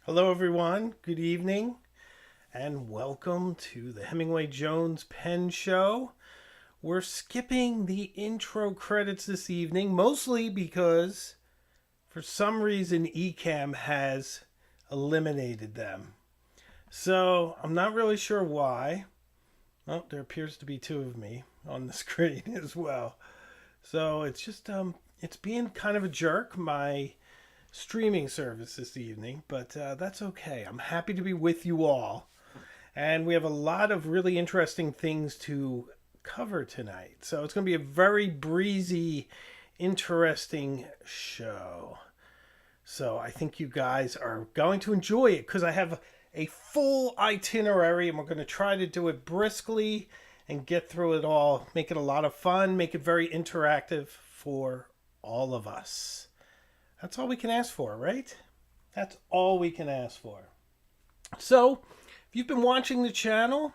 Hello, everyone. Good evening, and welcome to the Hemingway Jones Pen Show. We're skipping the intro credits this evening, mostly because for some reason Ecamm has eliminated them. So I'm not really sure why. Oh, there appears to be two of me on the screen as well. So it's being kind of a jerk. My streaming service this evening, but that's okay. I'm happy to be with you all. And we have a lot of really interesting things to cover tonight. So it's going to be a very breezy, interesting show. So I think you guys are going to enjoy it because I have a full itinerary and we're going to try to do it briskly and get through it all, make it a lot of fun, make it very interactive for all of us. That's all we can ask for, right? That's all we can ask for. So, if you've been watching the channel,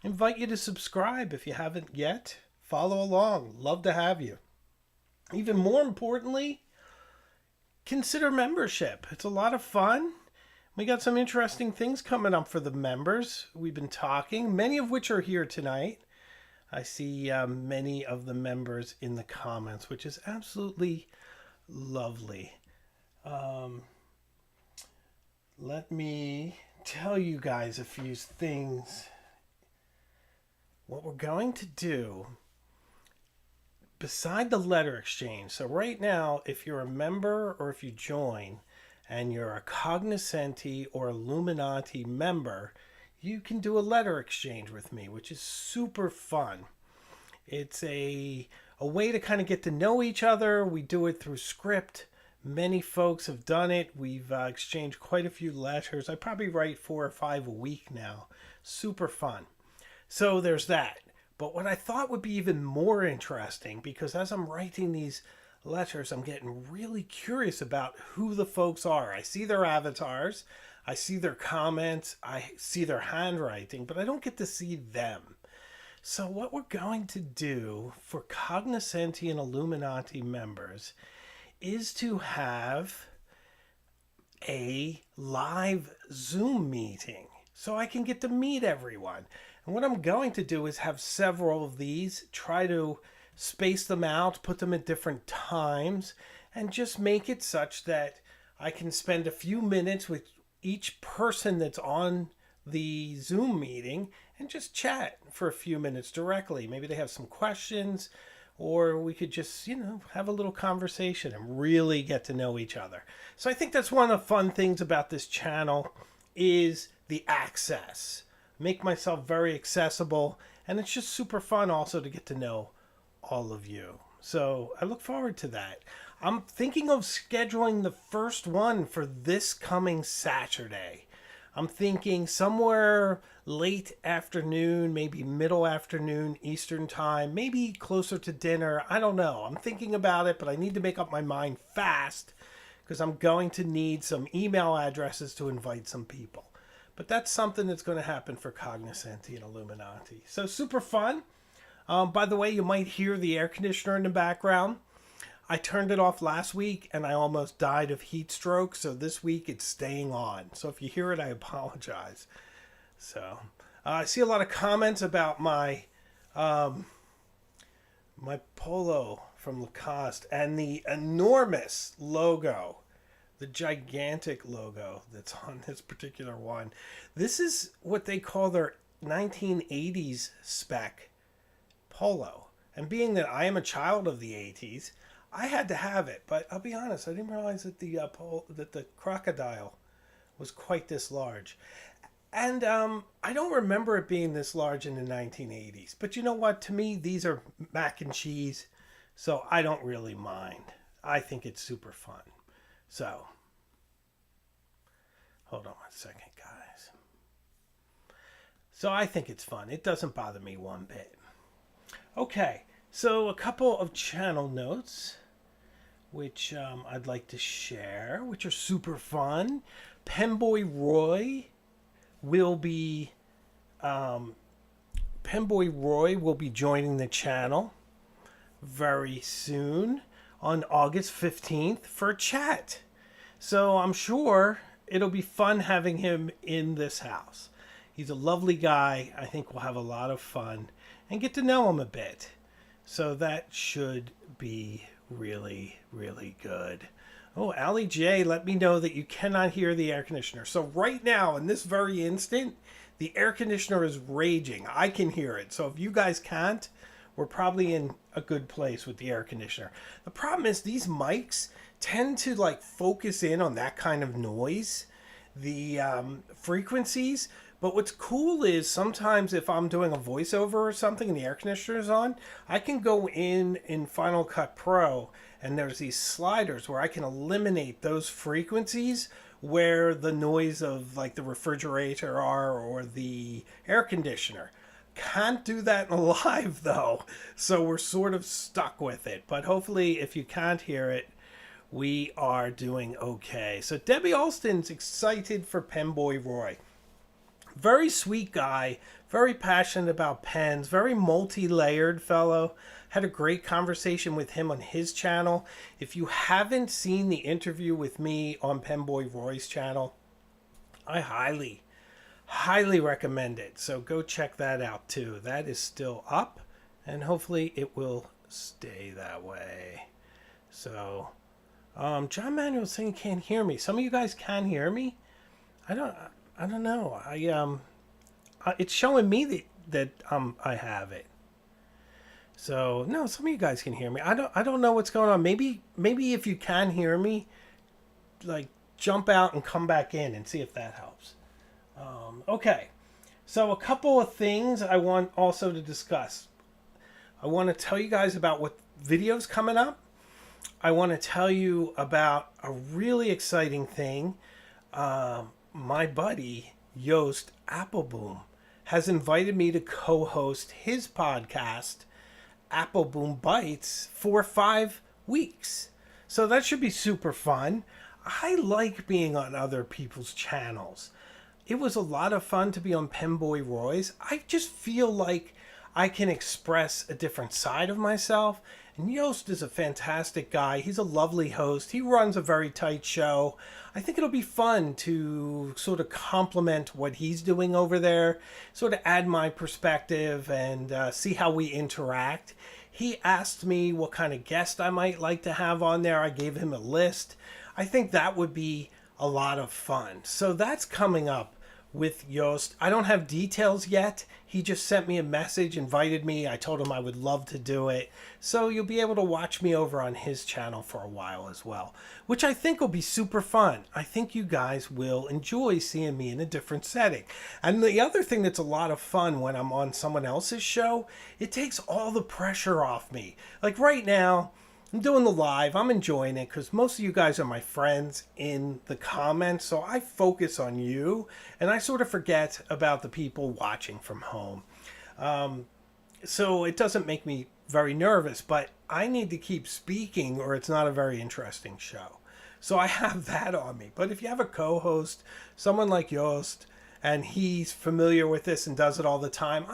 I invite you to subscribe if you haven't yet. Follow along. Love to have you. Even more importantly, consider membership. It's a lot of fun. We got some interesting things coming up for the members. We've been talking, many of which are here tonight. I see many of the members in the comments, which is absolutely lovely. Let me tell you guys a few things. What we're going to do, beside the letter exchange, so right now, if you're a member or if you join and you're a Cognoscenti or Illuminati member, you can do a letter exchange with me, which is super fun. It's a way to kind of get to know each other. We do it through script. Many folks have done it. We've exchanged quite a few letters. I probably write 4 or 5 a week now. Super fun. So there's that. But what I thought would be even more interesting, because as I'm writing these letters, I'm getting really curious about who the folks are. I see their avatars. I see their comments. I see their handwriting, but I don't get to see them. So what we're going to do for Cognoscenti and Illuminati members is to have a live Zoom meeting so I can get to meet everyone. And what I'm going to do is have several of these, try to space them out, put them at different times, and just make it such that I can spend a few minutes with each person that's on the Zoom meeting and just chat for a few minutes directly. Maybe they have some questions, or we could just, have a little conversation and really get to know each other. So I think that's one of the fun things about this channel is the access. Make myself very accessible, and it's just super fun also to get to know all of you. So I look forward to that. I'm thinking of scheduling the first one for this coming Saturday. I'm thinking somewhere late afternoon, maybe middle afternoon Eastern time, maybe closer to dinner. I don't know. I'm thinking about it, but I need to make up my mind fast because I'm going to need some email addresses to invite some people. But that's something that's going to happen for Cognoscenti and Illuminati. So super fun. By the way, you might hear the air conditioner in the background. I turned it off last week and I almost died of heat stroke. So this week it's staying on. So if you hear it, I apologize. So I see a lot of comments about my my polo from Lacoste and the enormous logo, the gigantic logo that's on this particular one. This is what they call their 1980s spec polo. And being that I am a child of the 80s, I had to have it, but I'll be honest, I didn't realize that the crocodile was quite this large. And I don't remember it being this large in the 1980s. But you know what? To me, these are mac and cheese, so I don't really mind. I think it's super fun. So, hold on one second, guys. So I think it's fun. It doesn't bother me one bit. Okay, so a couple of channel notes which I'd like to share, which are super fun. Penboy Roy will be joining the channel very soon on August 15th for a chat. So I'm sure it'll be fun having him in this house. He's a lovely guy. I think we'll have a lot of fun and get to know him a bit. So that should be really, really good. Oh, Allie J, let me know that you cannot hear the air conditioner. So right now, in this very instant, the air conditioner is raging. I can hear it. So if you guys can't, we're probably in a good place with the air conditioner. The problem is these mics tend to like focus in on that kind of noise, the frequencies. But what's cool is sometimes if I'm doing a voiceover or something and the air conditioner is on, I can go in Final Cut Pro and there's these sliders where I can eliminate those frequencies where the noise of like the refrigerator are or the air conditioner. Can't do that in live though, so we're sort of stuck with it. But hopefully if you can't hear it, we are doing okay. So Debbie Alston's excited for Penboy Roy. Very sweet guy, very passionate about pens, very multi-layered fellow. Had a great conversation with him on his channel. If you haven't seen the interview with me on Penboy Roy's channel, I highly recommend it. So go check that out too. That is still up and hopefully it will stay that way. So John Manuel's saying he can't hear me. Some of you guys can hear me. I don't know. It's showing me that I have it. So no, some of you guys can hear me. I don't know what's going on. Maybe if you can hear me, like jump out and come back in and see if that helps. Okay, so a couple of things I want also to discuss. I want to tell you guys about what videos coming up. I want to tell you about a really exciting thing. My buddy Joost Appelboom has invited me to co-host his podcast Appelboom Bites for 5 weeks. So that should be super fun. I like being on other people's channels. It was a lot of fun to be on Penboy Roy's. I just feel like I can express a different side of myself. And Joost is a fantastic guy. He's a lovely host. He runs a very tight show. I think it'll be fun to sort of complement what he's doing over there, sort of add my perspective and see how we interact. He asked me what kind of guest I might like to have on there. I gave him a list. I think that would be a lot of fun. So that's coming up with Joost. I don't have details yet. He just sent me a message, invited me. I told him I would love to do it. So you'll be able to watch me over on his channel for a while as well, which I think will be super fun. I think you guys will enjoy seeing me in a different setting. And the other thing that's a lot of fun when I'm on someone else's show, it takes all the pressure off me. Like right now, I'm doing the live. I'm enjoying it because most of you guys are my friends in the comments. So I focus on you and I sort of forget about the people watching from home. So it doesn't make me very nervous, but I need to keep speaking or it's not a very interesting show. So I have that on me. But if you have a co-host, someone like Joost, and he's familiar with this and does it all the time,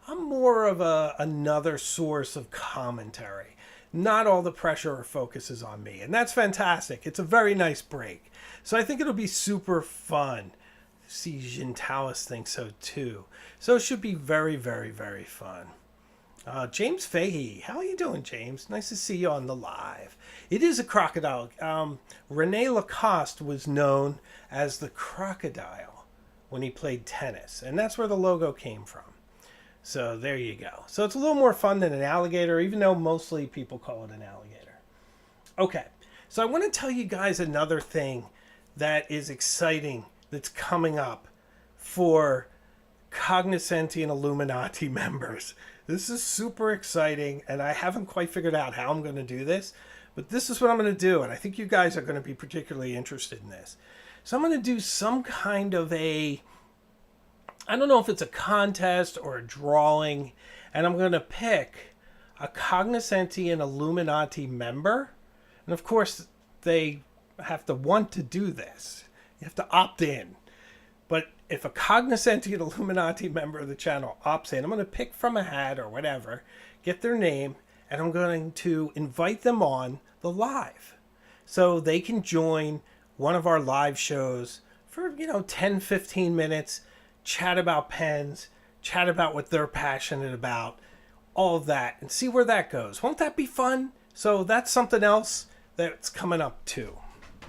I'm more of another source of commentary. Not all the pressure or focus is on me. And that's fantastic. It's a very nice break. So I think it'll be super fun. See, Jintalis thinks so too. So it should be very, very, very fun. James Fahey. How are you doing, James? Nice to see you on the live. It is a crocodile. Rene Lacoste was known as the crocodile when he played tennis. And that's where the logo came from. So there you go. So it's a little more fun than an alligator, even though mostly people call it an alligator. Okay, so I want to tell you guys another thing that is exciting that's coming up for Cognoscenti and Illuminati members. This is super exciting, and I haven't quite figured out how I'm going to do this, but this is what I'm going to do, and I think you guys are going to be particularly interested in this. So I'm going to do some kind of I don't know if it's a contest or a drawing, and I'm going to pick a Cognoscenti and Illuminati member. And of course, they have to want to do this. You have to opt in. But if a Cognoscenti and Illuminati member of the channel opts in, I'm going to pick from a hat or whatever, get their name, and I'm going to invite them on the live. So they can join one of our live shows for 10, 15 minutes, chat about pens, chat about what they're passionate about, all of that, and see where that goes. Won't that be fun? So that's something else that's coming up too.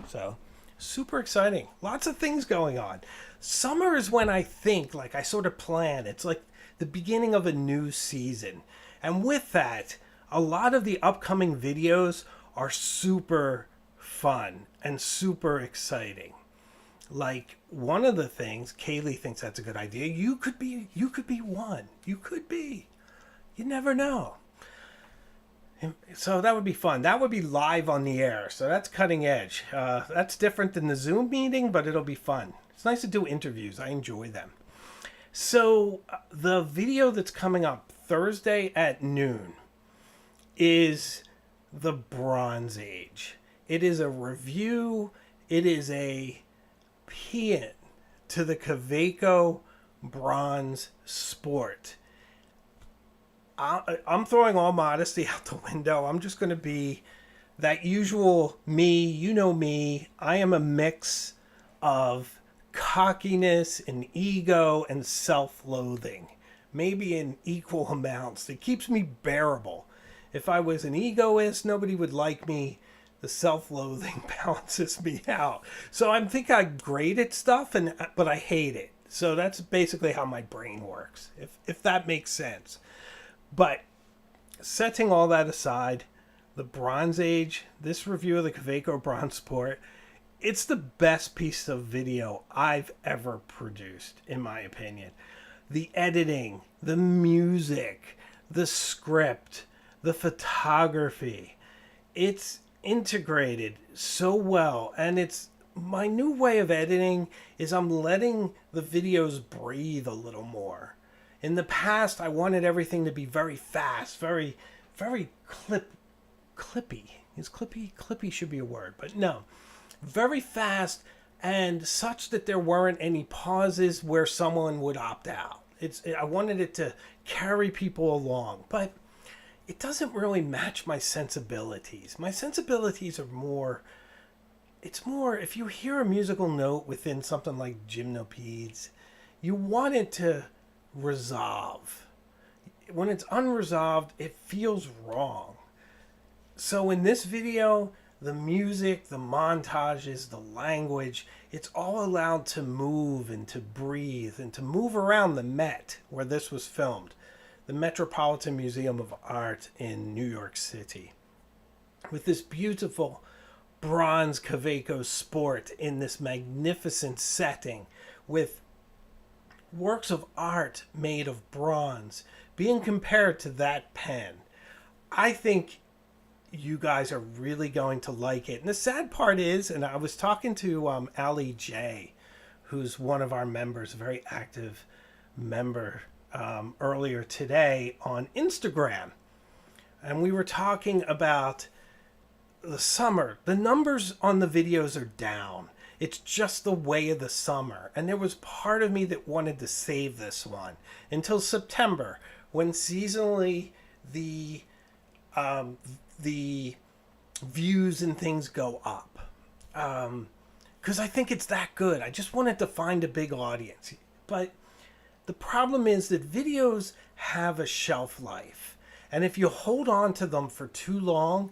So super exciting. Lots of things going on. Summer is when I think, like, I sort of plan. It's like the beginning of a new season. And with that, a lot of the upcoming videos are super fun and super exciting. Like, one of the things, Kaylee thinks that's a good idea. You could be one. You could be. You never know. So that would be fun. That would be live on the air. So that's cutting edge. That's different than the Zoom meeting, but it'll be fun. It's nice to do interviews. I enjoy them. So the video that's coming up Thursday at noon is the Bronze Age. It is a review. It is a paean to the Kaweco bronze sport. I'm throwing all modesty out the window. I'm just going to be that usual me. You know me. I am a mix of cockiness and ego and self-loathing, maybe in equal amounts. It keeps me bearable. If I was an egoist, nobody would like me. The self-loathing balances me out. So I think I'm great at stuff, but I hate it. So that's basically how my brain works, if that makes sense. But setting all that aside, the Bronze Age, this review of the Kaweco bronze sport, it's the best piece of video I've ever produced, in my opinion. The editing, the music, the script, the photography, it's integrated so well. And it's my new way of editing is I'm letting the videos breathe a little more. In the past, I wanted everything to be very fast, very, very clippy. Clippy should be a word, but no. Very fast and such that there weren't any pauses where someone would opt out. I wanted it to carry people along, but it doesn't really match my sensibilities. My sensibilities are more, if you hear a musical note within something like Gymnopeds, you want it to resolve. When it's unresolved, it feels wrong. So in this video, the music, the montages, the language, it's all allowed to move and to breathe and to move around the Met, where this was filmed, the Metropolitan Museum of Art in New York City, with this beautiful bronze Kaweco sport in this magnificent setting with works of art made of bronze being compared to that pen. I think you guys are really going to like it. And the sad part is, and I was talking to Ali J, who's one of our members, a very active member, earlier today on Instagram. And we were talking about the summer. The numbers on the videos are down. It's just the way of the summer. And there was part of me that wanted to save this one until September, when seasonally the views and things go up. Because I think it's that good. I just wanted to find a big audience. But the problem is that videos have a shelf life. And if you hold on to them for too long,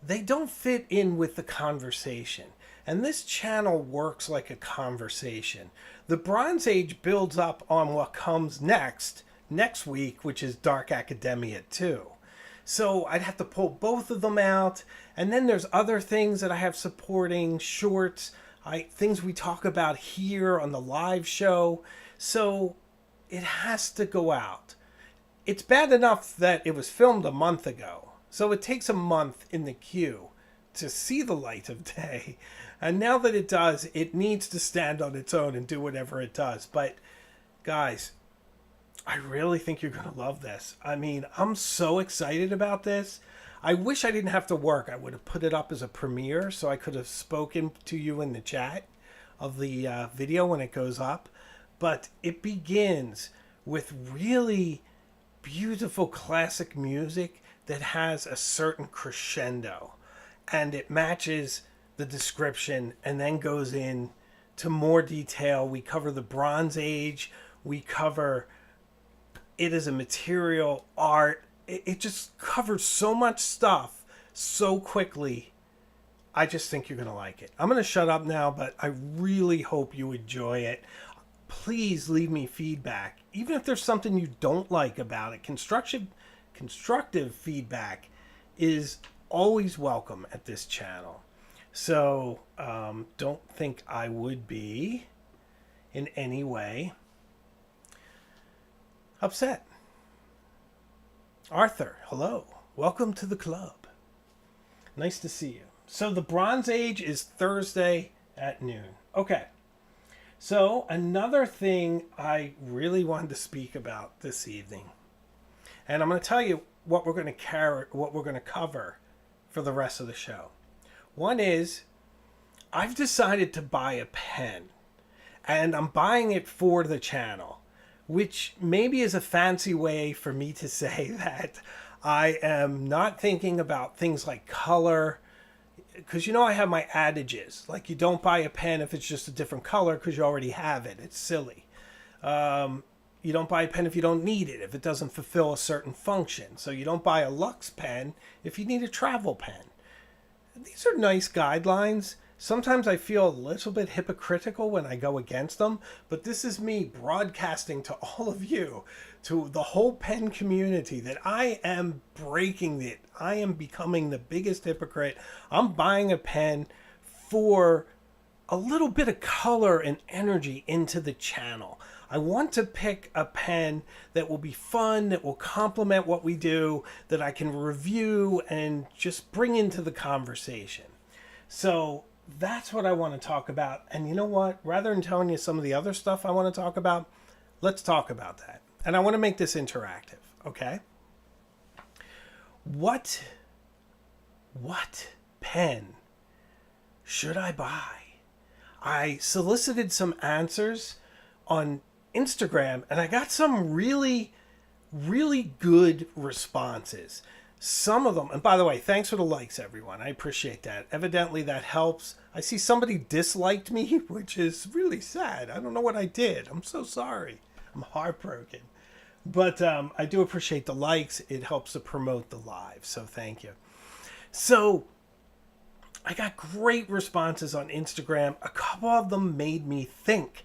they don't fit in with the conversation. And this channel works like a conversation. The Bronze Age builds up on what comes next week, which is Dark Academia 2. So I'd have to pull both of them out. And then there's other things that I have supporting, shorts, things we talk about here on the live show. So it has to go out. It's bad enough that it was filmed a month ago. So it takes a month in the queue to see the light of day. And now that it does, it needs to stand on its own and do whatever it does. But guys, I really think you're going to love this. I mean, I'm so excited about this. I wish I didn't have to work. I would have put it up as a premiere so I could have spoken to you in the chat of the video when it goes up. But it begins with really beautiful classic music that has a certain crescendo. And it matches the description and then goes in to more detail. We cover the Bronze Age. We cover it as a material, art. It just covers so much stuff so quickly. I just think you're going to like it. I'm going to shut up now, but I really hope you enjoy it. Please leave me feedback, even if there's something you don't like about it. Constructive feedback is always welcome at this channel. So don't think I would be in any way upset. Arthur, hello. Welcome to the club. Nice to see you. So the Bronze Age is Thursday at noon. Okay. So another thing I really wanted to speak about this evening, and I'm going to tell you what we're going to cover for the rest of the show. One is, I've decided to buy a pen, and I'm buying it for the channel, which maybe is a fancy way for me to say that I am not thinking about things like color, because I have my adages, like you don't buy a pen if it's just a different color because you already have it. It's silly. You don't buy a pen if you don't need it, if it doesn't fulfill a certain function. So you don't buy a Lux pen if you need a travel pen. These are nice guidelines. Sometimes I feel a little bit hypocritical when I go against them, but this is me broadcasting to all of you, to the whole pen community, that I am breaking it. I am becoming the biggest hypocrite. I'm buying a pen for a little bit of color and energy into the channel. I want to pick a pen that will be fun, that will complement what we do, that I can review and just bring into the conversation. So that's what I want to talk about. And you know what? Rather than telling you some of the other stuff I want to talk about, let's talk about that. And I want to make this interactive, okay? What pen should I buy? I solicited some answers on Instagram, and I got some really, really good responses. Some of them, and by the way, thanks for the likes, everyone. I appreciate that. Evidently, that helps. I see somebody disliked me, which is really sad. I don't know what I did. I'm so sorry. I'm heartbroken. But I do appreciate the likes. It helps to promote the live, so thank you. So I got great responses on Instagram. A couple of them made me think.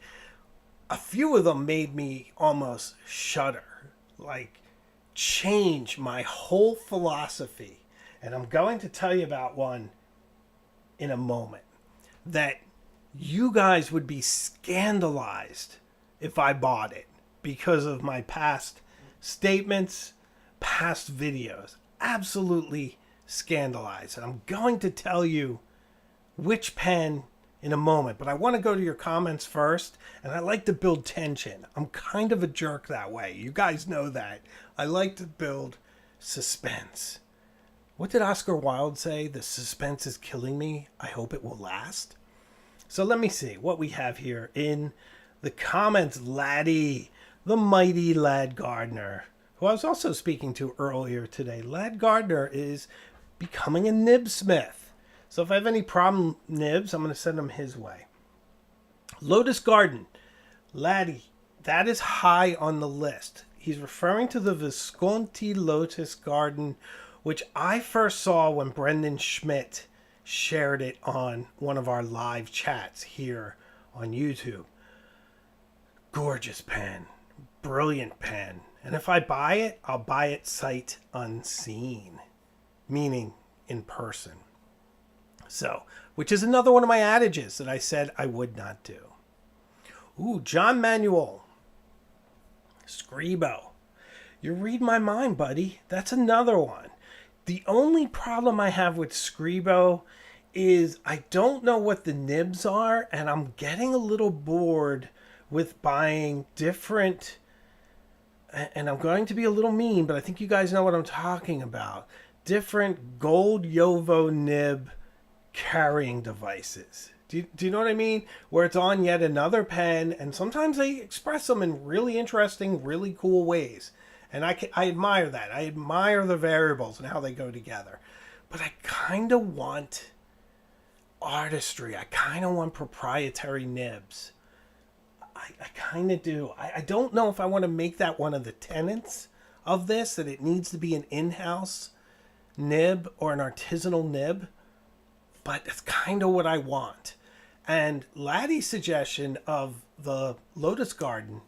A few of them made me almost shudder, like change my whole philosophy. And I'm going to tell you about one in a moment that you guys would be scandalized if I bought it because of my past statements, past videos. Absolutely scandalized. And I'm going to tell you which pen in a moment, but I want to go to your comments first, and I like to build tension. I'm kind of a jerk that way. You guys know that. I like to build suspense. What did Oscar Wilde say? The suspense is killing me. I hope it will last. So let me see what we have here in the comments. Laddie, the mighty Lad Gardner, who I was also speaking to earlier today. Lad Gardner is becoming a nibsmith. So if I have any problem nibs, I'm going to send them his way. Lotus Garden. Laddie, that is high on the list. He's referring to the Visconti Lotus Garden, which I first saw when Brendan Schmidt shared it on one of our live chats here on YouTube. Gorgeous pen. Brilliant pen. And if I buy it, I'll buy it sight unseen. Meaning in person. So, which is another one of my adages that I said I would not do. Ooh, John Manuel. Scribo. You read my mind, buddy. That's another one. The only problem I have with Scribo is I don't know what the nibs are, and I'm getting a little bored with buying different, and I'm going to be a little mean, but I think you guys know what I'm talking about. Different gold Yovo nib carrying devices. Do you know what I mean? Where it's on yet another pen, and sometimes they express them in really interesting, really cool ways. And I admire that. I admire the variables and how they go together. But I kind of want artistry. I kind of want proprietary nibs. I kind of do. I don't know if I want to make that one of the tenets of this, that it needs to be an in-house nib or an artisanal nib, but it's kind of what I want. And Laddie's suggestion of the Lotus Garden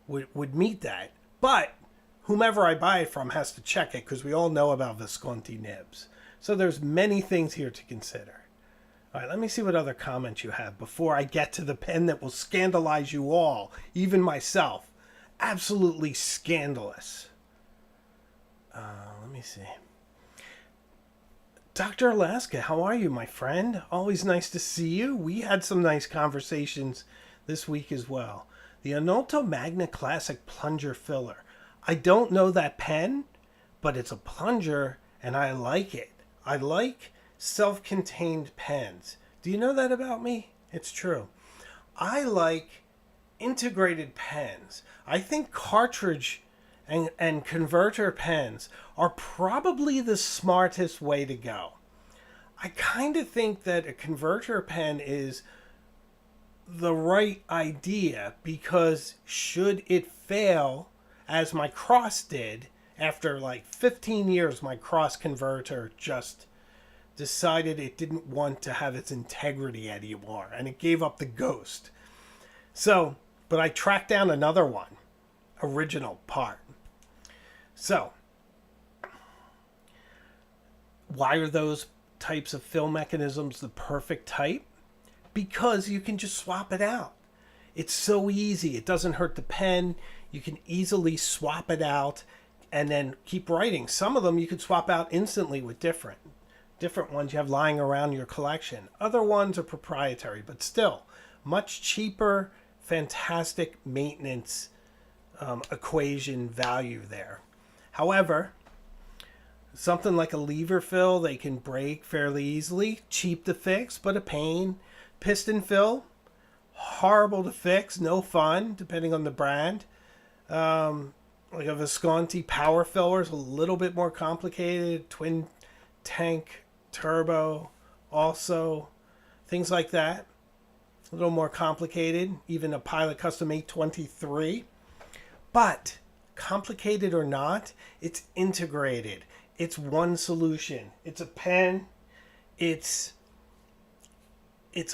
would meet that. But whomever I buy it from has to check it, because we all know about Visconti nibs. So there's many things here to consider. All right, let me see what other comments you have before I get to the pen that will scandalize you all, even myself. Absolutely scandalous. Let me see. Dr. Alaska, how are you, my friend? Always nice to see you. We had some nice conversations this week as well. The Onolto Magna Classic Plunger Filler. I don't know that pen, but it's a plunger, and I like it. I like self-contained pens. Do you know that about me? It's true. I like integrated pens. I think cartridge and converter pens are probably the smartest way to go. I kind of think that a converter pen is the right idea, because should it fail, as my Cross did, after like 15 years, my Cross converter just decided it didn't want to have its integrity anymore, and it gave up the ghost. So, but I tracked down another one, original part. So, why are those types of fill mechanisms the perfect type? Because you can just swap it out. It's so easy. It doesn't hurt the pen. You can easily swap it out and then keep writing. Some of them you could swap out instantly with different ones you have lying around your collection. Other ones are proprietary, but still much cheaper, fantastic maintenance equation value there. However, something like a lever fill, they can break fairly easily, cheap to fix, but a pain. Piston fill, horrible to fix, no fun, depending on the brand. Like a Visconti power filler is a little bit more complicated. Twin tank turbo, also things like that, a little more complicated. Even a Pilot Custom 823, but complicated or not, it's integrated. It's one solution. It's a pen. It's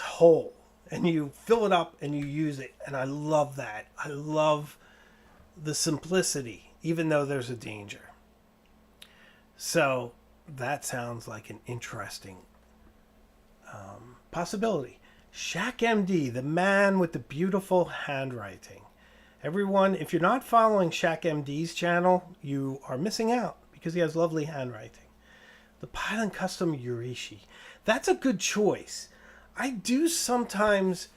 whole, and you fill it up and you use it, and I love that. I love the simplicity, even though there's a danger. So that sounds like an interesting possibility. Shaq MD, the man with the beautiful handwriting. Everyone, if you're not following Shaq MD's channel, you are missing out, because he has lovely handwriting. The Pilot Custom Urishi. That's a good choice. I do sometimes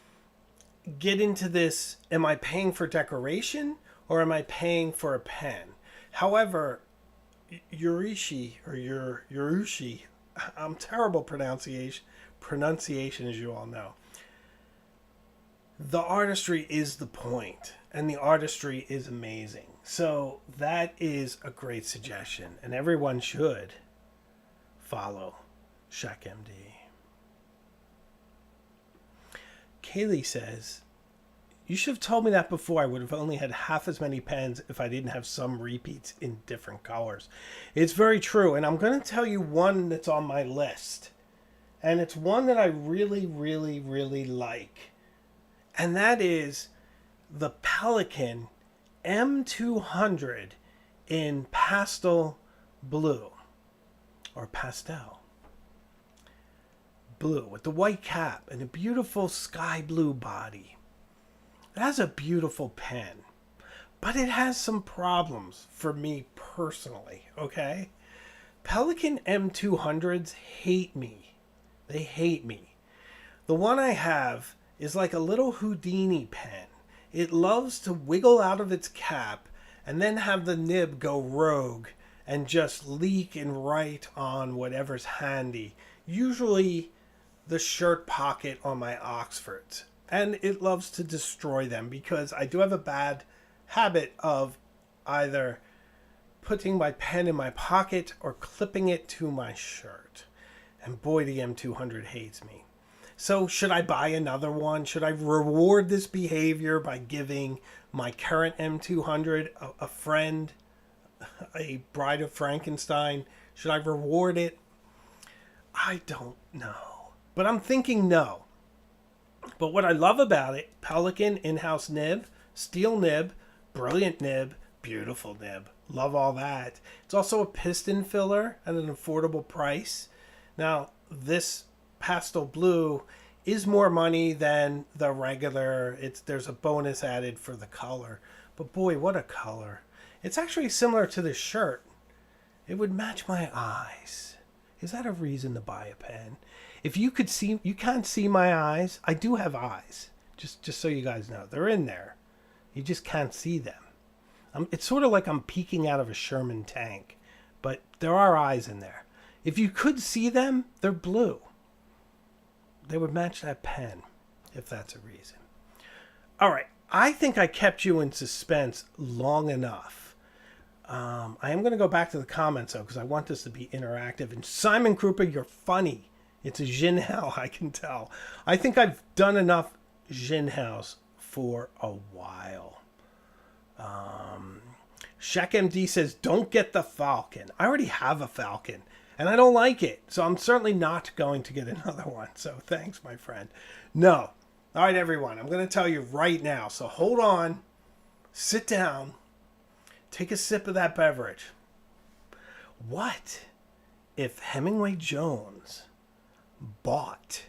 get into this, am I paying for decoration or am I paying for a pen? However, Urishi, I'm terrible pronunciation, as you all know. The artistry is the point, and the artistry is amazing. So that is a great suggestion, and everyone should follow Shaq MD. Kaylee says, you should have told me that before. I would have only had half as many pens if I didn't have some repeats in different colors. It's very true. And I'm going to tell you one that's on my list. And it's one that I really, really, really like. And that is the Pelikan M200 in pastel blue. Or pastel blue with the white cap and a beautiful sky blue body. It has a beautiful pen, but it has some problems for me personally, okay? Pelikan M200s hate me. They hate me. The one I have is like a little Houdini pen. It loves to wiggle out of its cap and then have the nib go rogue and just leak and write on whatever's handy. Usually the shirt pocket on my Oxfords. And it loves to destroy them because I do have a bad habit of either putting my pen in my pocket or clipping it to my shirt. And boy, the M200 hates me. So should I buy another one? Should I reward this behavior by giving my current M200 a friend, a Bride of Frankenstein? Should I reward it? I don't know. But I'm thinking no. But what I love about it, Pelican in-house nib, steel nib, brilliant nib, beautiful nib. Love all that. It's also a piston filler at an affordable price. Now, this pastel blue is more money than the regular. There's a bonus added for the color. But boy, what a color. It's actually similar to this shirt. It would match my eyes. Is that a reason to buy a pen? If you could see, you can't see my eyes. I do have eyes. Just so you guys know. They're in there. You just can't see them. It's sort of like I'm peeking out of a Sherman tank. But there are eyes in there. If you could see them, they're blue. They would match that pen, if that's a reason. All right. I think I kept you in suspense long enough. I am going to go back to the comments, though, because I want this to be interactive. And Simon Krupa, you're funny. It's a Jinhao, I can tell. I think I've done enough Jinhaos for a while. Shaq MD says, don't get the Falcon. I already have a Falcon, and I don't like it. So I'm certainly not going to get another one. So thanks, my friend. No. All right, everyone. I'm going to tell you right now. So hold on. Sit down. Take a sip of that beverage. What if Hemingway Jones bought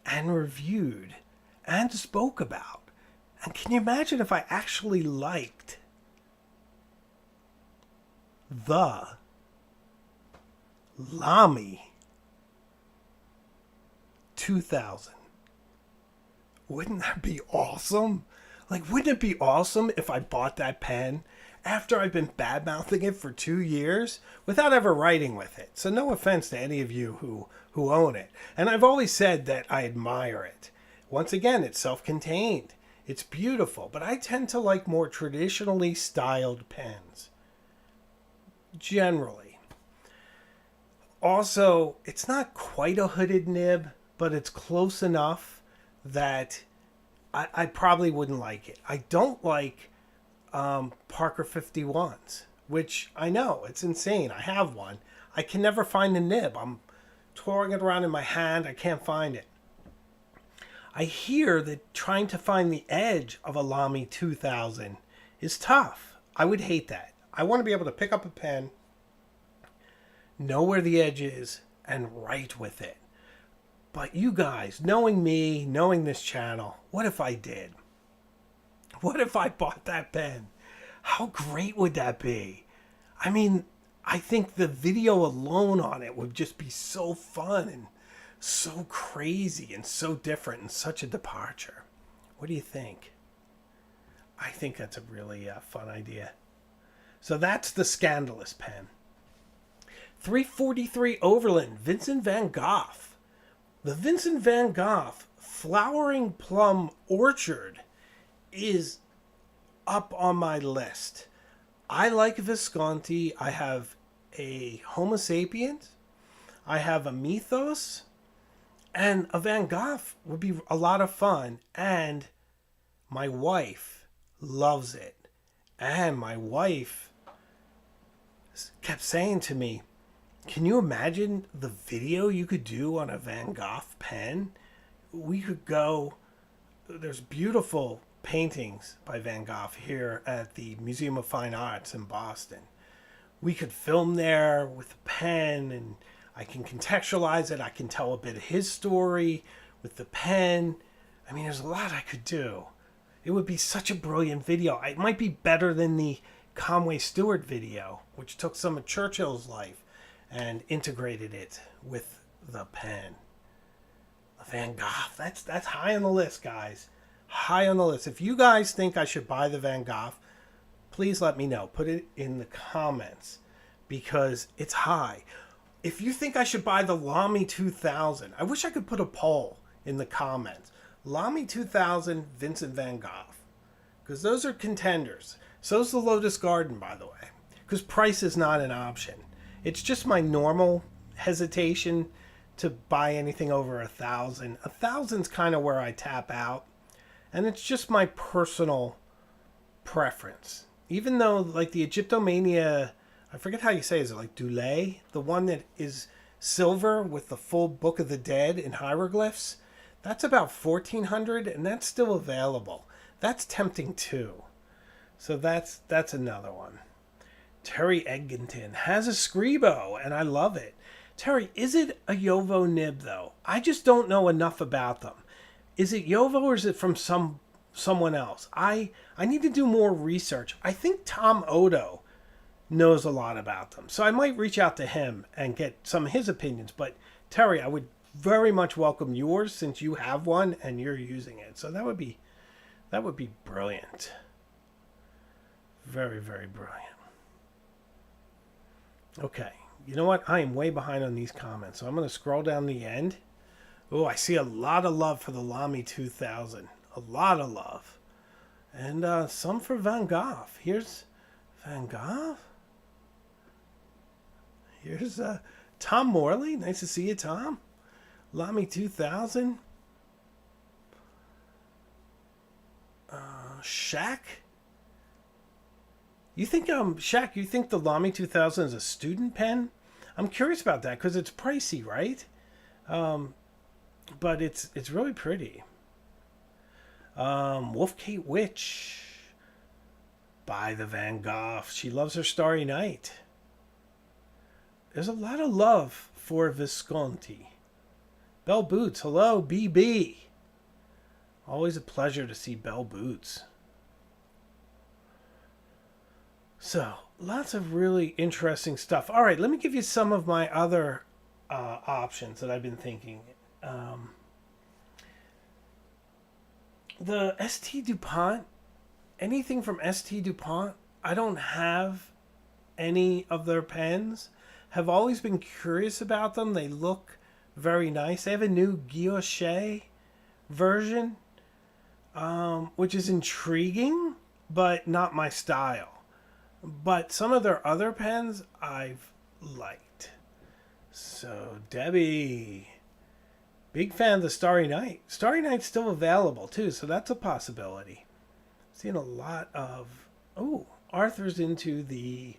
and reviewed and spoke about, and can you imagine if I actually liked the Lamy 2000? Wouldn't that be awesome? Like, wouldn't it be awesome if I bought that pen after I've been bad-mouthing it for 2 years without ever writing with it? So no offense to any of you who own it. And I've always said that I admire it. Once again, it's self-contained. It's beautiful. But I tend to like more traditionally styled pens. Generally. Also, it's not quite a hooded nib, but it's close enough that I probably wouldn't like it. I don't like Parker 51s, which I know, it's insane. I have one. I can never find the nib. I'm touring it around in my hand. I can't find it. I hear that trying to find the edge of a Lamy 2000 is tough. I would hate that. I want to be able to pick up a pen, know where the edge is, and write with it. But you guys, knowing me, knowing this channel, what if I did? What if I bought that pen? How great would that be? I mean, I think the video alone on it would just be so fun and so crazy and so different and such a departure. What do you think? I think that's a really fun idea. So that's the Scandalous pen. 343 Overland, Vincent van Gogh. The Vincent van Gogh Flowering Plum Orchard is up on my list. I like Visconti. I have a Homo sapiens. I have a Mythos. And a Van Gogh would be a lot of fun. And my wife loves it. And my wife kept saying to me, can you imagine the video you could do on a Van Gogh pen? We could go, there's beautiful paintings by Van Gogh here at the Museum of Fine Arts in Boston. We could film there with a pen, and I can contextualize it. I can tell a bit of his story with the pen. I mean, there's a lot I could do. It would be such a brilliant video. It might be better than the Conway Stewart video, which took some of Churchill's life and integrated it with the pen. The Van Gogh, that's high on the list, guys. High on the list. If you guys think I should buy the Van Gogh, please let me know. Put it in the comments because it's high. If you think I should buy the Lamy 2000, I wish I could put a poll in the comments. Lamy 2000, Vincent van Gogh. Because those are contenders. So's the Lotus Garden, by the way. Because price is not an option. It's just my normal hesitation to buy anything over 1,000. 1,000's kind of where I tap out, and it's just my personal preference. Even though, like, the Egyptomania, I forget how you say, is it like Dulé? The one that is silver with the full Book of the Dead in hieroglyphs, that's about 1,400, and that's still available. That's tempting too. So that's another one. Terry Egginton has a Scribo, and I love it. Terry, is it a Yovo nib, though? I just don't know enough about them. Is it Yovo or is it from someone else? I need to do more research. I think Tom Odo knows a lot about them. So I might reach out to him and get some of his opinions. But Terry, I would very much welcome yours since you have one and you're using it. So that would be brilliant. Very, very brilliant. Okay. You know what? I am way behind on these comments. So I'm going to scroll down the end. Oh, I see a lot of love for the Lamy 2000. A lot of love. And some for Van Gogh. Here's Van Gogh. Here's Tom Morley. Nice to see you, Tom. Lamy 2000. Shaq. You think Shaq? You think the Lamy 2000 is a student pen? I'm curious about that because it's pricey, right? But it's really pretty. Wolf Kate Witch. Buy the Van Gogh. She loves her Starry Night. There's a lot of love for Visconti. Bell Boots. Hello, BB. Always a pleasure to see Bell Boots. So, lots of really interesting stuff. All right, let me give you some of my other options that I've been thinking. The ST DuPont, anything from ST DuPont, I don't have any of their pens. Have always been curious about them. They look very nice. They have a new guilloche version, which is intriguing, but not my style. But some of their other pens I've liked. So, Debbie, big fan of the Starry Night. Starry Night's still available, too, so that's a possibility. Seeing a lot of... Oh, Arthur's into the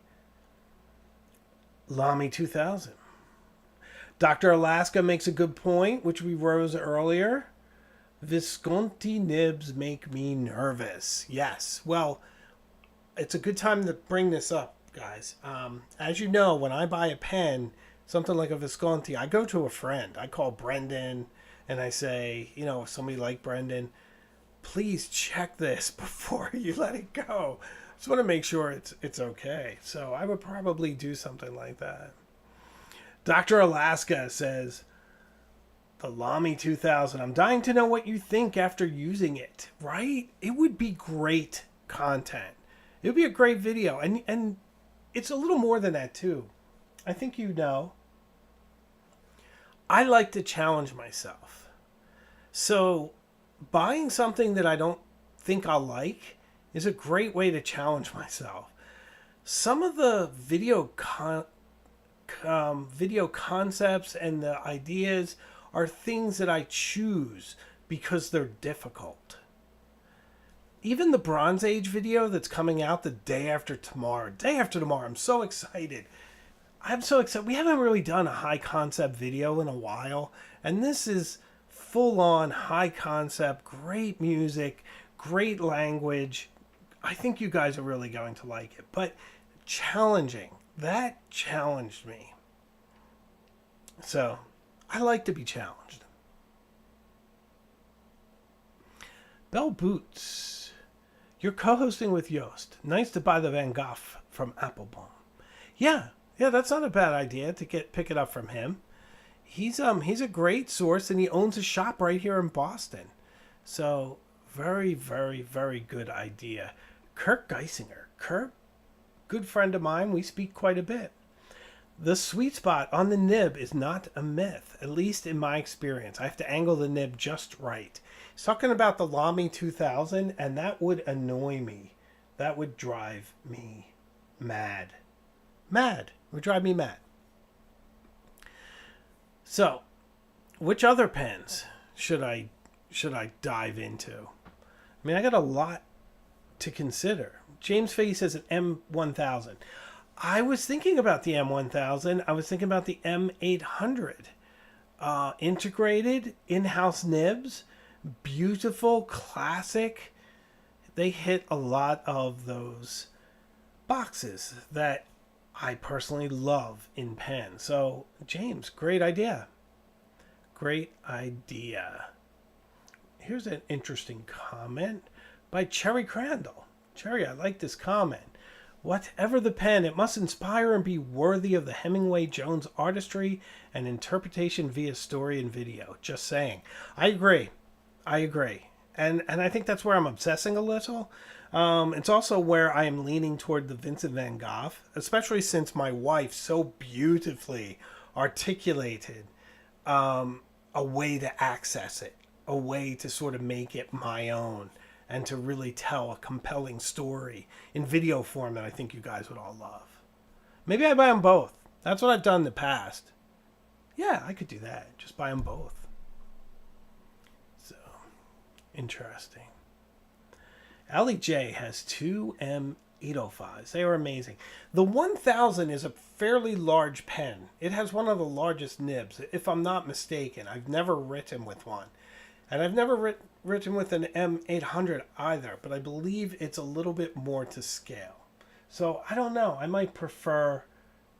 Lamy 2000. Dr. Alaska makes a good point, which we rose earlier. Visconti nibs make me nervous. Yes, well, it's a good time to bring this up, guys. As you know, when I buy a pen, something like a Visconti, I go to a friend. I call Brendan and I say, you know, if somebody like Brendan, please check this before you let it go. Just want to make sure it's okay. So I would probably do something like that. Dr. Alaska says, the Lamy 2000. I'm dying to know what you think after using it, right? It would be great content. It would be a great video. And it's a little more than that, too. I think you know. I like to challenge myself. So buying something that I don't think I'll like is a great way to challenge myself. Some of the video concepts and the ideas are things that I choose because they're difficult. Even the Bronze Age video that's coming out the day after tomorrow. I'm so excited. I'm so excited. We haven't really done a high concept video in a while. And this is full on high concept, great music, great language. I think you guys are really going to like it. But challenging. That challenged me. So I like to be challenged. Bell Boots. You're co-hosting with Yost. Nice to buy the Van Gogh from Applebaum. Yeah, that's not a bad idea to pick it up from him. He's a great source and he owns a shop right here in Boston. So very, very, very good idea. Kirk Geisinger. Kirk, good friend of mine. We speak quite a bit. The sweet spot on the nib is not a myth, at least in my experience. I have to angle the nib just right. He's talking about the Lamy 2000, and that would annoy me. That would drive me mad. It would drive me mad. So, Which other pens should I dive into? I mean, I got a lot to consider. James Fahey says an M1000. I was thinking about the M1000. I was thinking about the M800. Integrated in-house nibs, beautiful, classic. They hit a lot of those boxes that I personally love in pen. So, James, great idea. Great idea. Here's an interesting comment by Cherry Crandall. Cherry, I like this comment. Whatever the pen, it must inspire and be worthy of the Hemingway Jones artistry and interpretation via story and video. Just saying. I agree. And I think that's where I'm obsessing a little. It's also where I am leaning toward the Vincent van Gogh, especially since my wife so beautifully articulated a way to access it, a way to sort of make it my own and to really tell a compelling story in video form that I think you guys would all love. Maybe I buy them both. That's what I've done in the past. Yeah, I could do that. Just buy them both. So, interesting. Allie J has two M805s. They are amazing. The 1000 is a fairly large pen. It has one of the largest nibs, if I'm not mistaken. I've never written with one. And I've never written with an M800 either, but I believe it's a little bit more to scale. So I don't know. I might prefer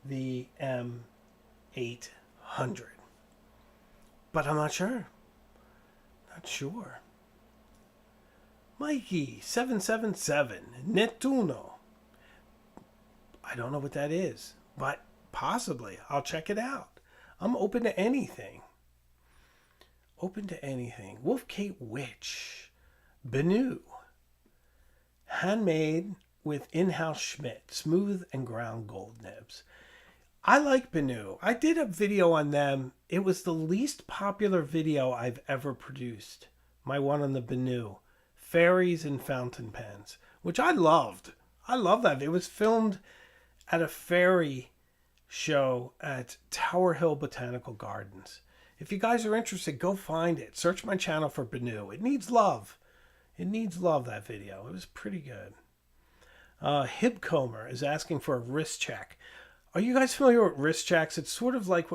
the M800. But I'm not sure. Not sure. Mikey 777 Nettuno. I don't know what that is, but possibly I'll check it out. I'm open to anything. Open to anything. Wolf Kate Witch. Benu. Handmade with in-house Schmidt. Smooth and ground gold nibs. I like Benu. I did a video on them. It was the least popular video I've ever produced. My one on the Benu. Fairies and fountain pens. Which I loved. I love that. It was filmed at a fairy show at Tower Hill Botanical Gardens. If you guys are interested, go find it. Search my channel for Benu. It needs love. It needs love, that video. It was pretty good. Hibcomer is asking for a wrist check. Are you guys familiar with wrist checks? It's sort of like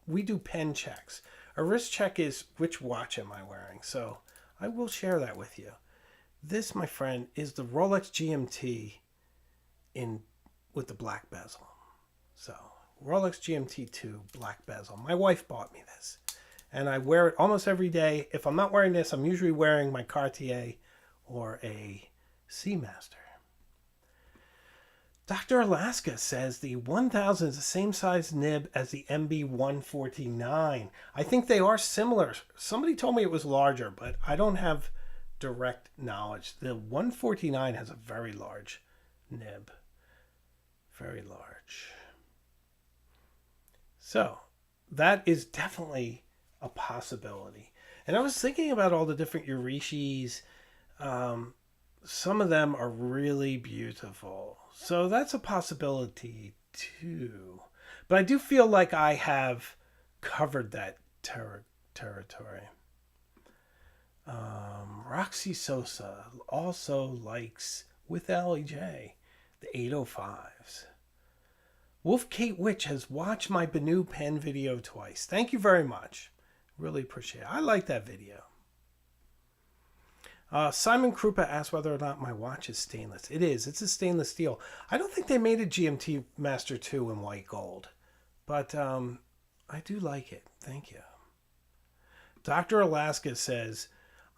we do pen checks. A wrist check is which watch am I wearing? So I will share that with you. This, my friend, is the Rolex GMT with the black bezel. So Rolex GMT 2 black bezel. My wife bought me this. And I wear it almost every day. If I'm not wearing this, I'm usually wearing my Cartier or a Seamaster. Dr. Alaska says the 1000 is the same size nib as the MB149. I think they are similar. Somebody told me it was larger, but I don't have direct knowledge. The 149 has a very large nib. Very large. So, that is definitely a possibility. And I was thinking about all the different Urishis. Some of them are really beautiful. So that's a possibility too. But I do feel like I have covered that territory. Roxy Sosa also likes, with LEJ, the 805s. Wolf Kate Witch has watched my Benu pen video twice. Thank you very much. Really appreciate it. I like that video. Simon Krupa asked whether or not my watch is stainless. It is. It's a stainless steel. I don't think they made a GMT Master 2 in white gold. But I do like it. Thank you. Dr. Alaska says,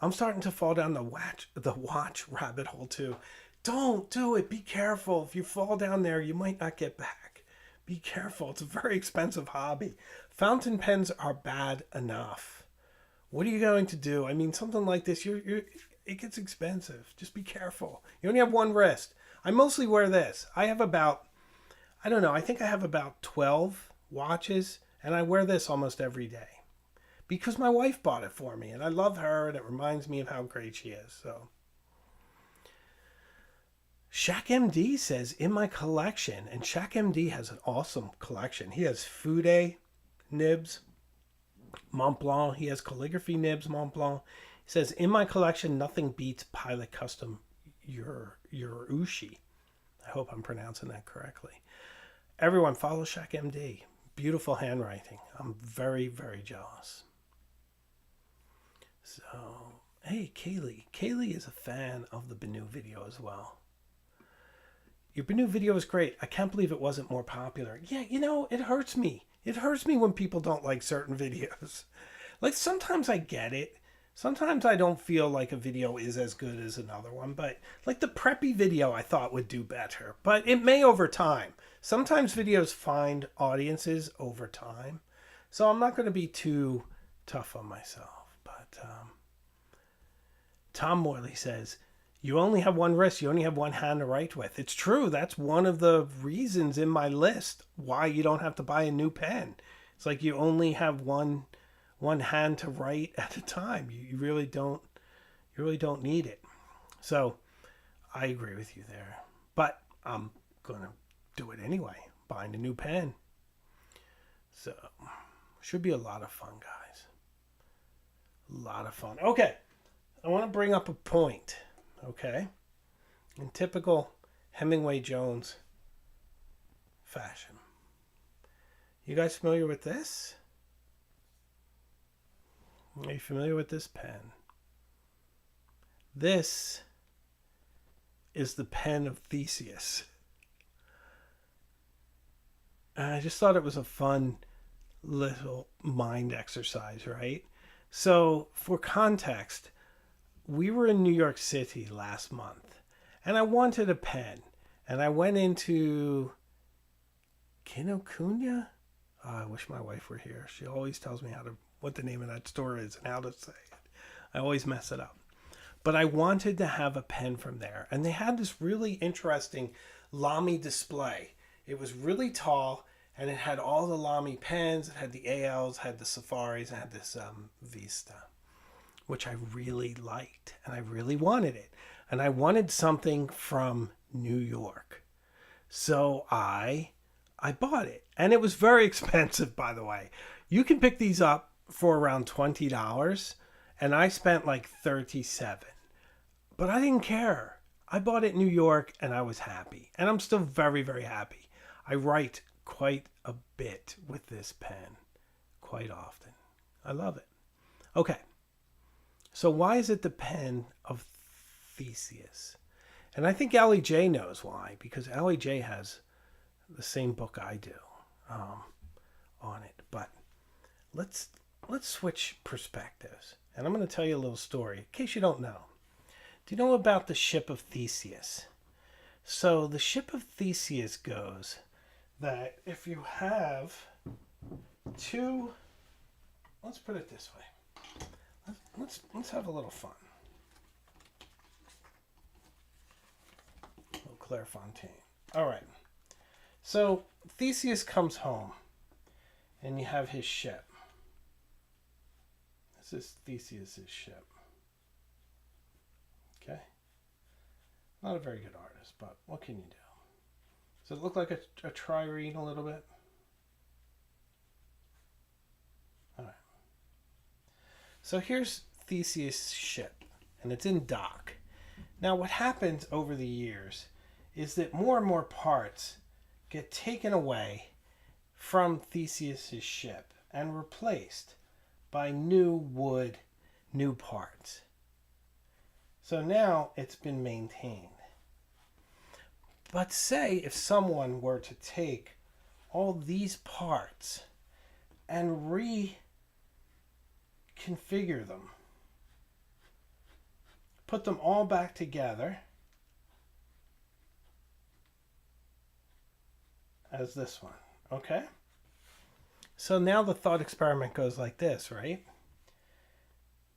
I'm starting to fall down the watch rabbit hole too. Don't do it. Be careful. If you fall down there, you might not get back. Be careful. It's a very expensive hobby. Fountain pens are bad enough. What are you going to do? I mean, something like this, it gets expensive. Just be careful. You only have one wrist. I mostly wear this. I have about, I don't know, I think I have about 12 watches, and I wear this almost every day. Because my wife bought it for me, and I love her, and it reminds me of how great she is. So, Shaq MD says, in my collection, and Shaq MD has an awesome collection. He has Fude nibs. Mont Blanc. He has calligraphy nibs, Mont Blanc. He says, in my collection, nothing beats Pilot Custom your Ushi. I hope I'm pronouncing that correctly. Everyone, follow Shaq MD. Beautiful handwriting. I'm very, very jealous. So, hey, Kaylee. Kaylee is a fan of the Banu video as well. Your Banu video is great. I can't believe it wasn't more popular. Yeah, you know, it hurts me. It hurts me when people don't like certain videos. Like, sometimes I get it. Sometimes I don't feel like a video is as good as another one. But, like, the preppy video I thought would do better. But it may over time. Sometimes videos find audiences over time. So I'm not going to be too tough on myself. But Tom Morley says, you only have one wrist. You only have one hand to write with. It's true. That's one of the reasons in my list why you don't have to buy a new pen. It's like you only have one hand to write at a time. You really don't need it. So I agree with you there. But I'm gonna do it anyway. Buying a new pen. So should be a lot of fun, guys. A lot of fun. Okay. I want to bring up a point. Okay, in typical Hemingway Jones fashion. You guys familiar with this? Are you familiar with this pen? This is the pen of Theseus. And I just thought it was a fun little mind exercise, right? So, for context, we were in New York City last month, and I wanted a pen, and I went into Kinokuniya. Oh, I wish my wife were here. She always tells me what the name of that store is and how to say it. I always mess it up. But I wanted to have a pen from there, and they had this really interesting Lamy display. It was really tall, and it had all the Lamy pens. It had the ALs, had the Safaris, and had this Vista, which I really liked, and I really wanted it. And I wanted something from New York. So I bought it. And it was very expensive, by the way. You can pick these up for around $20, and I spent like $37. But I didn't care. I bought it in New York, and I was happy. And I'm still very, very happy. I write quite a bit with this pen, quite often. I love it. Okay. So why is it the pen of Theseus? And I think Allie J knows why, because Allie J has the same book I do on it. But let's switch perspectives. And I'm going to tell you a little story in case you don't know. Do you know about the ship of Theseus? So the ship of Theseus goes that if you have two, let's put it this way. Let's have a little fun. A little Clairefontaine. All right. So Theseus comes home, and you have his ship. This is Theseus's ship. Okay. Not a very good artist, but what can you do? Does it look like a trireme a little bit? All right. So here's Theseus' ship, and it's in dock. Now what happens over the years is that more and more parts get taken away from Theseus' ship and replaced by new wood, new parts. So now it's been maintained. But say if someone were to take all these parts and reconfigure them, put them all back together as this one, okay? So now the thought experiment goes like this, right?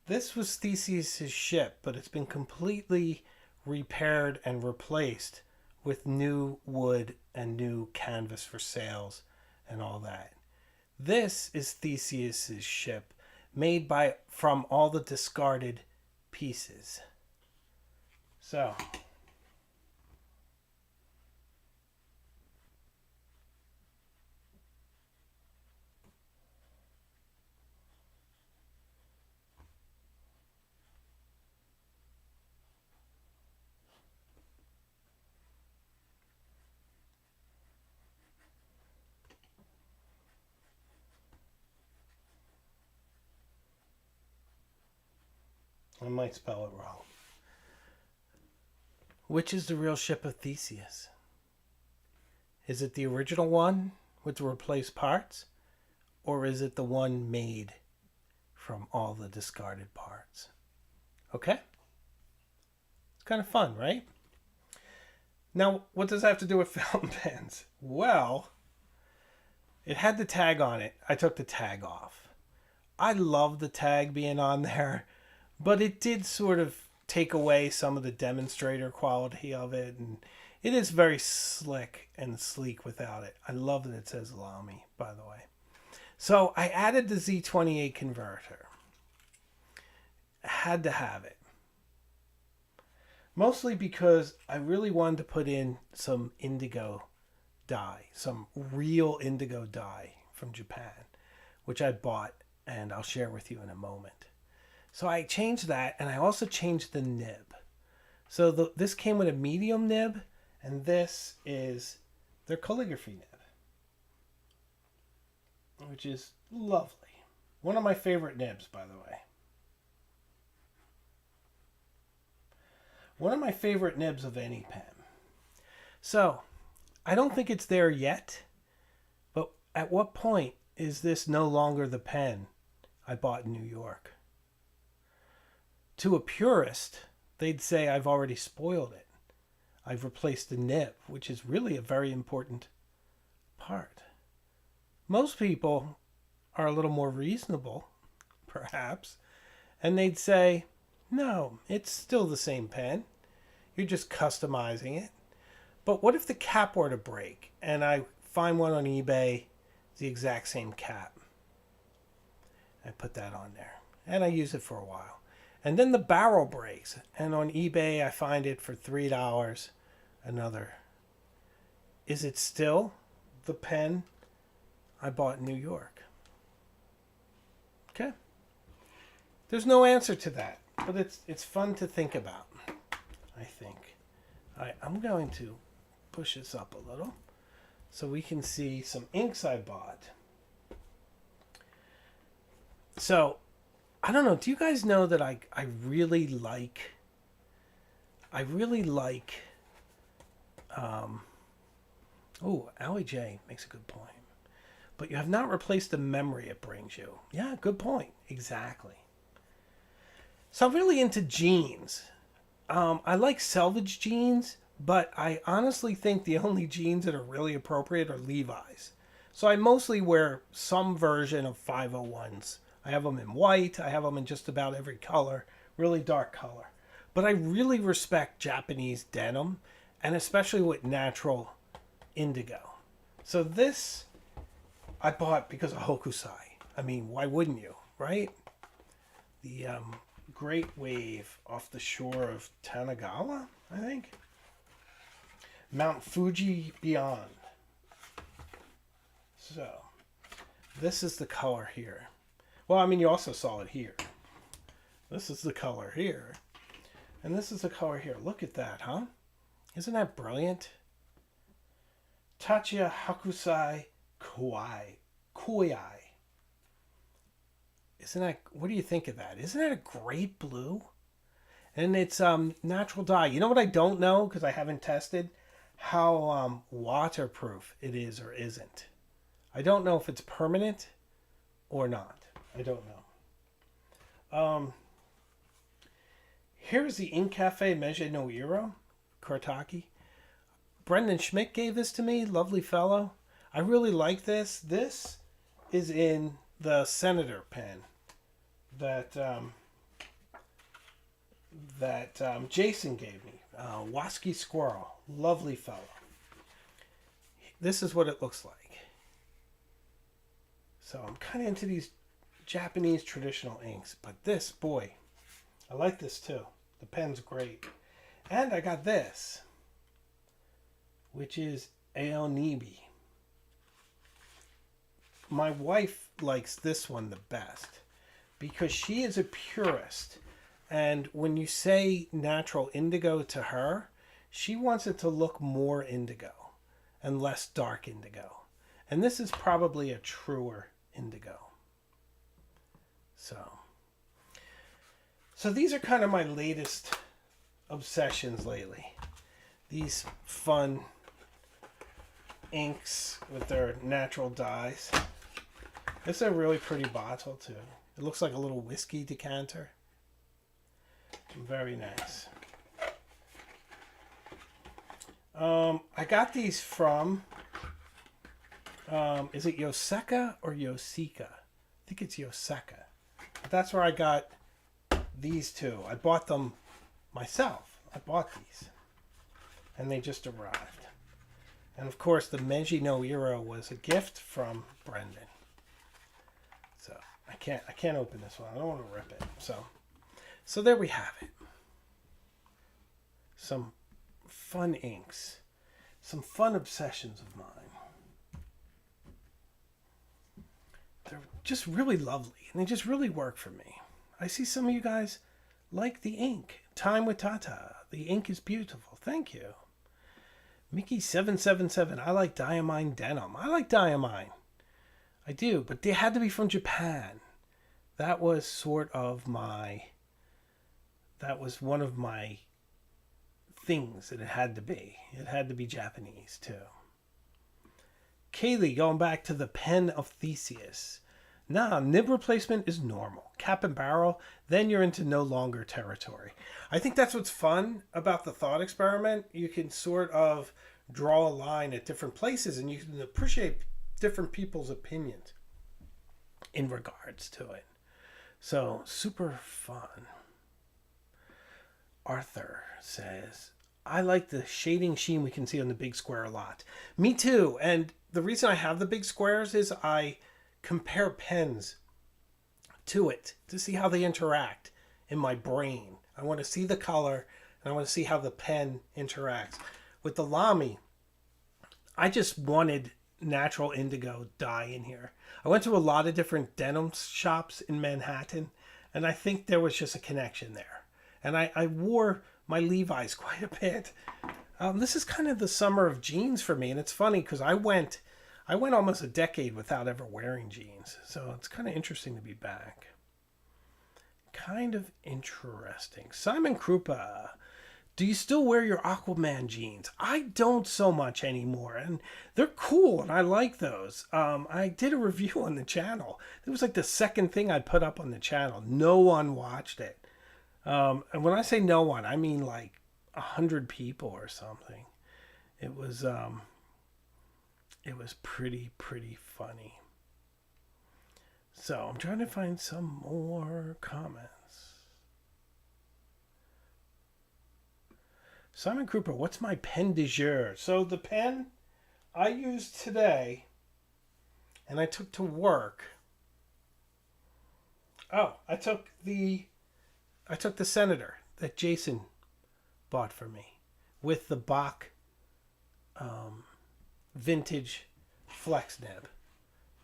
This was Theseus' ship, but it's been completely repaired and replaced with new wood and new canvas for sails and all that. This is Theseus' ship, made from all the discarded pieces. So I might spell it wrong. Which is the real ship of Theseus? Is it the original one with the replaced parts? Or is it the one made from all the discarded parts? Okay? It's kind of fun, right? Now, what does that have to do with fountain pens? Well, it had the tag on it. I took the tag off. I love the tag being on there, but it did sort of take away some of the demonstrator quality of it, and it is very slick and sleek without it. I love that it says Lamy, by the way. So I added the Z28 converter. I had to have it. Mostly because I really wanted to put in some indigo dye, some real indigo dye from Japan, which I bought and I'll share with you in a moment. So I changed that, and I also changed the nib. So this came with a medium nib, and this is their calligraphy nib, which is lovely. One of my favorite nibs, by the way. One of my favorite nibs of any pen. So, I don't think it's there yet, but at what point is this no longer the pen I bought in New York? To a purist, they'd say I've already spoiled it. I've replaced the nib, which is really a very important part. Most people are a little more reasonable, perhaps, and they'd say, no, it's still the same pen. You're just customizing it. But what if the cap were to break and I find one on eBay, the exact same cap? I put that on there and I use it for a while. And then the barrel breaks, and on eBay I find it for $3 another. Is it still the pen I bought in New York? Okay. There's no answer to that, but it's fun to think about, I think. I'm going to push this up a little so we can see some inks I bought. So, I don't know, do you guys know that I really like Allie J makes a good point. But you have not replaced the memory it brings you. Yeah, good point. Exactly. So I'm really into jeans. I like selvage jeans, but I honestly think the only jeans that are really appropriate are Levi's. So I mostly wear some version of 501s. I have them in white. I have them in just about every color, really dark color. But I really respect Japanese denim, and especially with natural indigo. So this I bought because of Hokusai. I mean, why wouldn't you, right? The Great Wave off the shore of Tanagawa, I think. Mount Fuji beyond. So, this is the color here. Well, I mean, you also saw it here. This is the color here. And this is the color here. Look at that, huh? Isn't that brilliant? Tachiya Hokusai Koi. Isn't that, what do you think of that? Isn't that a great blue? And it's natural dye. You know what I don't know, because I haven't tested? How waterproof it is or isn't. I don't know if it's permanent or not. I don't know. Here's the Ink Cafe Meije no Iro, Kortaki. Brendan Schmidt gave this to me, lovely fellow. I really like this. This is in the Senator pen that Jason gave me. Wasky Squirrel, lovely fellow. This is what it looks like. So I'm kind of into these Japanese traditional inks, but this, boy, I like this too. The pen's great. And I got this, which is Aonibi. My wife likes this one the best because she is a purist. And when you say natural indigo to her, she wants it to look more indigo and less dark indigo. And this is probably a truer indigo. So these are kind of my latest obsessions lately. These fun inks with their natural dyes. It's a really pretty bottle too. It looks like a little whiskey decanter. Very nice. I got these from, is it Yoseka or Yosika? I think it's Yoseka. But that's where I got these two. I bought them myself. I bought these. And they just arrived. And of course, the Meiji no Iro was a gift from Brendan. So I can't open this one. I don't want to rip it. So there we have it. Some fun inks. Some fun obsessions of mine. They're just really lovely. And they just really work for me. I see some of you guys like the ink. Time with Tata. The ink is beautiful. Thank you. Mickey777. I like Diamine Denim. I like Diamine. I do. But they had to be from Japan. That was sort of my... That was one of my things that it had to be. It had to be Japanese too. Kaylee, going back to the pen of Theseus. Nah, nib replacement is normal. Cap and barrel, then you're into no longer territory. I think that's what's fun about the thought experiment. You can sort of draw a line at different places and you can appreciate different people's opinions in regards to it. So, super fun. Arthur says, I like the shading sheen we can see on the big square a lot. Me too. And the reason I have the big squares is I compare pens to it to see how they interact in my brain. I want to see the color and I want to see how the pen interacts. With the Lamy, I just wanted natural indigo dye in here. I went to a lot of different denim shops in Manhattan and I think there was just a connection there. And I wore my Levi's quite a bit. This is kind of the summer of jeans for me. And it's funny because I went almost a decade without ever wearing jeans. So it's kind of interesting to be back. Kind of interesting. Simon Krupa, do you still wear your Aquaman jeans? I don't so much anymore. And they're cool and I like those. I did a review on the channel. It was like the second thing I put up on the channel. No one watched it. And when I say no one, I mean like 100 people or something. It was pretty funny. So I'm trying to find some more comments. Simon Cooper, what's my pen de jour? So the pen I used today and I took to work. Oh, I took the Senator that Jason bought for me with the Bach vintage flex nib.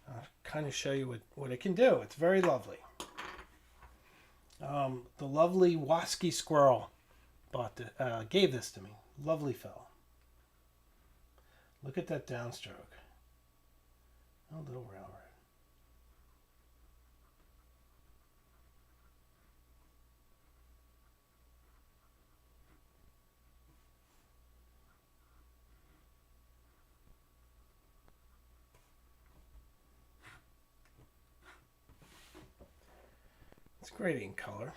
I'll kind of show you what it can do. It's very lovely. The lovely Wasky Squirrel gave this to me. Lovely fellow. Look at that downstroke. Oh, little railroad. It's great ink color.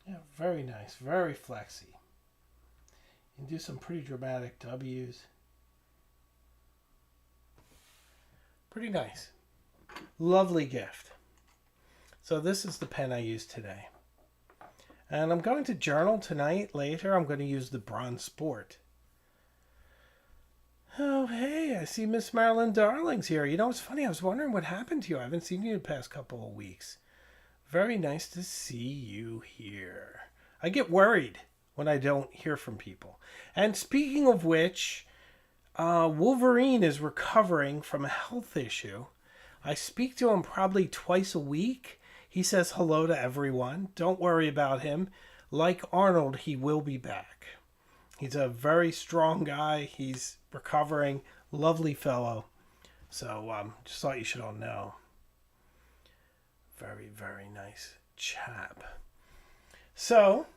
Yeah, very nice, very flexy. You can do some pretty dramatic W's. Pretty nice. Lovely gift. So this is the pen I used today. And I'm going to journal tonight. Later, I'm going to use the Bronze Sport. Oh, hey, I see Miss Marilyn Darling's here. You know, it's funny. I was wondering what happened to you. I haven't seen you the past couple of weeks. Very nice to see you here. I get worried when I don't hear from people. And speaking of which, Wolverine is recovering from a health issue. I speak to him probably twice a week. He says hello to everyone. Don't worry about him. Like Arnold, he will be back. He's a very strong guy. He's recovering. Lovely fellow. So just thought you should all know. Very, very nice chap. So,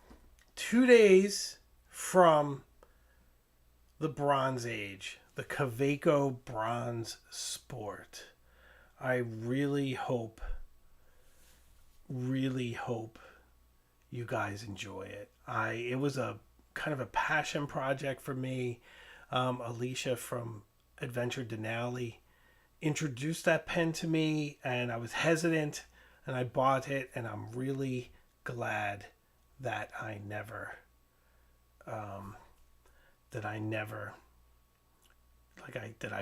2 days from the Bronze Age, the Kaweco bronze sport. I really hope you guys enjoy it. It was a kind of a passion project for me. Alicia from Adventure Denali introduced that pen to me, and I was hesitant, and I bought it, and I'm really glad that I never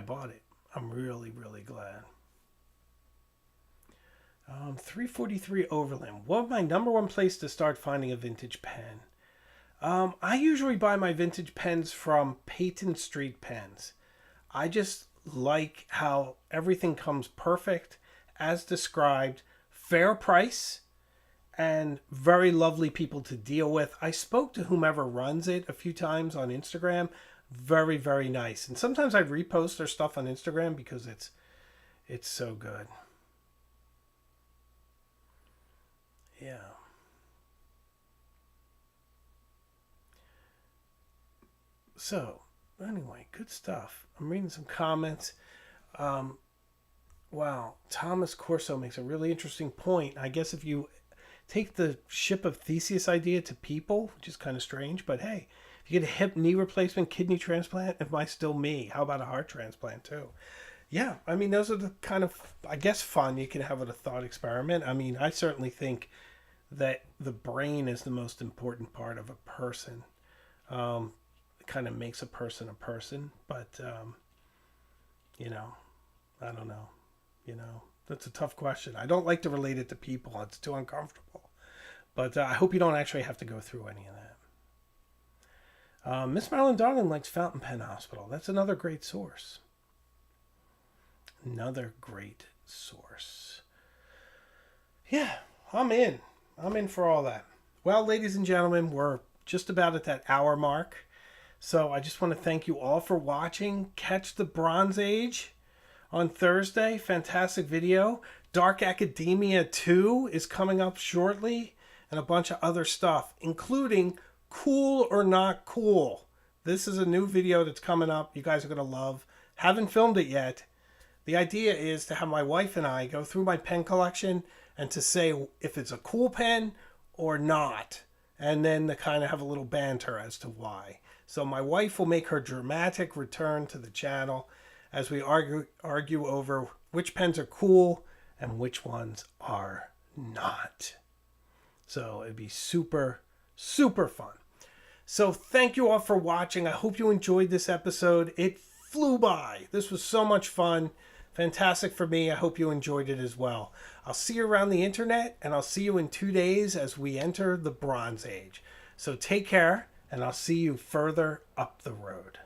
bought it. I'm really, really glad. 343 Overland. What my number one place to start finding a vintage pen? I usually buy my vintage pens from Peyton Street Pens. I just like how everything comes perfect, as described, fair price, and very lovely people to deal with. I spoke to whomever runs it a few times on Instagram. Very, very nice. And sometimes I repost their stuff on Instagram because it's so good. Yeah. So, anyway, good stuff. I'm reading some comments. Wow, Thomas Corso makes a really interesting point. I guess if you take the ship of Theseus idea to people, which is kind of strange, but hey, if you get a hip, knee replacement, kidney transplant, am I still me? How about a heart transplant too? Yeah, I mean, those are the kind of, I guess, fun you can have with a thought experiment. I mean, I certainly think that the brain is the most important part of a person. It kind of makes a person, but, I don't know. That's a tough question. I don't like to relate it to people. It's too uncomfortable. But I hope you don't actually have to go through any of that. Miss Marilyn Darling likes Fountain Pen Hospital. That's another great source. Yeah, I'm in. I'm in for all that. Well, ladies and gentlemen, we're just about at that hour mark. So I just want to thank you all for watching. Catch the Bronze Age on Thursday. Fantastic video. Dark Academia 2 is coming up shortly, and a bunch of other stuff, including Cool or Not Cool. This is a new video that's coming up. You guys are going to love. Haven't filmed it yet. The idea is to have my wife and I go through my pen collection and to say if it's a cool pen or not, and then to kind of have a little banter as to why. So my wife will make her dramatic return to the channel as we argue over which pens are cool and which ones are not. So it'd be super, super fun. So thank you all for watching. I hope you enjoyed this episode. It flew by. This was so much fun. Fantastic for me. I hope you enjoyed it as well. I'll see you around the internet, and I'll see you in 2 days as we enter the Bronze Age. So take care, and I'll see you further up the road.